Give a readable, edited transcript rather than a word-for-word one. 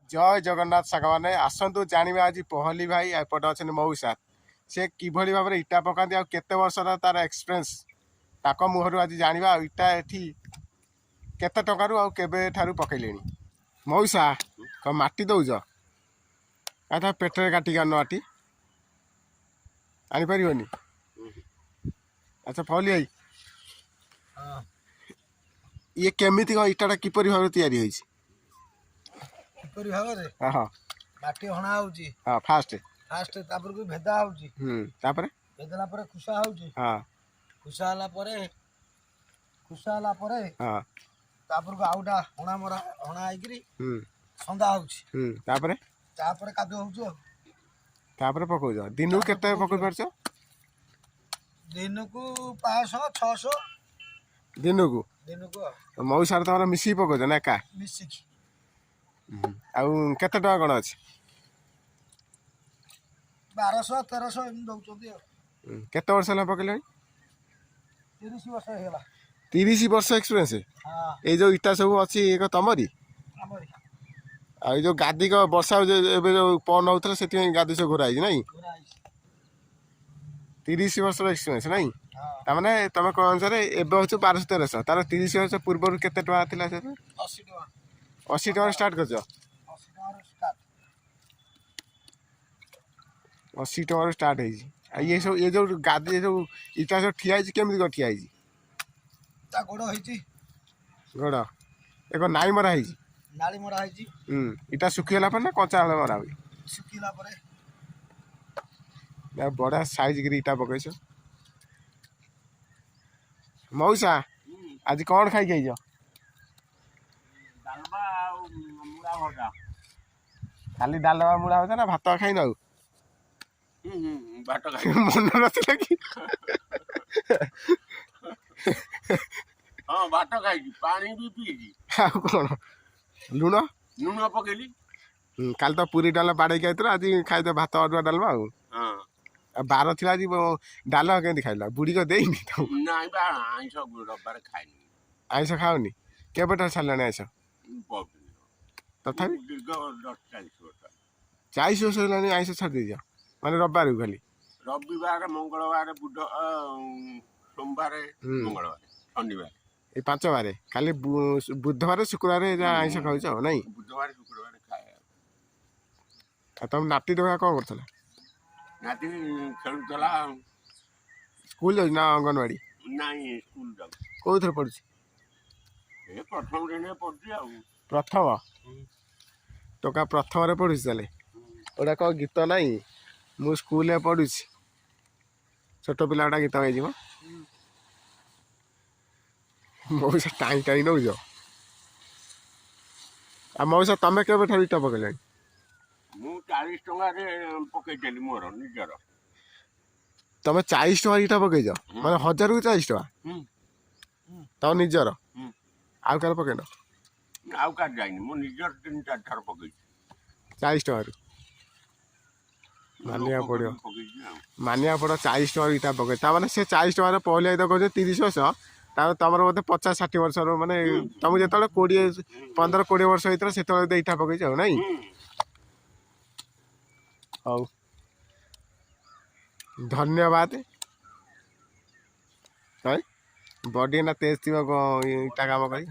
जय जगन्नाथ सागवाने आसतु जानिबा आज पहली भाई एपटे अच्छे मऊसा से किभली भाव में इटा पकाती आ केते वर्षर तार एक्सपीरियंस ताक मुहर आज जानिबा इटा एठी केते टंकारु आ केबे ठारु पकैलेनी मऊसा क माटी दउज आ पेटरे काटिक आन माटी आनी परिबनी। अच्छा पहली भाई ये केमिति इटाटा किपरि भाव तैयारी होइछि किपरि भाव रे हां माटी हणा होउची हां फास्ट तापर को भेदा होउची तापर भेदला पर खुशा होउची हां खुशा हला परे हां तापर को आउडा हणा आइकरी संदा होउची तापर कादो होउची तापर पकोज दिनु केते पकोइ परछ दिनु को 500 600 दिनु को मऊसार तमरा मिसी पकोज ना का मिसी आउ केते टका कोन अछि 1200 1300 एम दउचोदी केते वर्ष ला पकेले 30 वर्ष हेला 30 वर्ष एक्सपीरियंस हां ए जो इटा सब अछि एक तमरी हमरी आ जो गादी को वर्षा एबे जो पन होतला सेति गादी से घोराई नै 30 वर्ष एक्सपीरियंस नै ता माने तमे कोन अनुसार एबे होछ 1200 1300 तार 30 वर्ष पूर्व केते टका थिला से 80 टका स्टार्ट करछ 80 टका स्टार्ट है आ ये जो गादी ये जो इटा जो ठिया है केमिति को ठिया है ता गोड़ है गोड़ एको नाई मरा है नाली मरा है इटा सुखिला पर ना कच्चा वाला मरा हुई सुखिला पर ना बड़ा साइज गिरी इटा पकैछ मौसा आज कौन खाई गई डालबा मुड़ा भजा खाली डालबा मुड़ा भजा ना भात खाई न भात खाई मन नथिला कि हां भात खाई पानी भी पीजी आ कोन लुण लुण पकेली काल तो पूरी डाल बाड़े खाइतरा आज खाइ तो भात अडुआ डालबा हां बार थिला आज डाल केंति खाइला बुढ़ी को देइनी तो नाइ बा आइस रबार खाइनी आइस खाओनी केबेटा छालाने आइस तथापि 40 वर्ष हेलानी आइस छाड़ दे जा माने रविवार खाली रविवार मंगलवार बुध सोमवार मंगलवार शनिवार ए 5 बारे खाली बुधवार शुक्रवार आइस खाउछ नै बुधवार शुक्रवार खाए आ तुम नाती दोगा कोन करथला नाती खेलुतला स्कूल जाउ ना अंगनवाड़ी नाइ स्कूल जाउ कोइ थर पढुछ ए प्रथम रे पढुछ आ प्रथम टोका प्रथम रे पढुछ चले ओडा को गीत नाही मु स्कूल रे पढुछ छोट पिलाटा गीत गाइ जीव मौसा टाइम टाइम नौ जो आ मौसा तमे केबे ठार इटा पकेले मु 40 टका रे पके देली मोर निजर तमे 40 टका इटा पके जा माने 1000 को 40 टका तो निजर आउ कार पकेन आउ का जाइनी मु निजर 3-4 थार पके 40 टका मानिया पड़ो 40 टका इटा पके ता माने से 40 टका रे पहले तो कहजे 30 वर्ष ता तमर मते 50-60 वर्ष रो माने तुम जेतले 20 15-20 वर्ष होइतरा सेतले इटा पके जाउ नै हौ धन्यवाद है बॉडी ना तेज थी इटा काम करी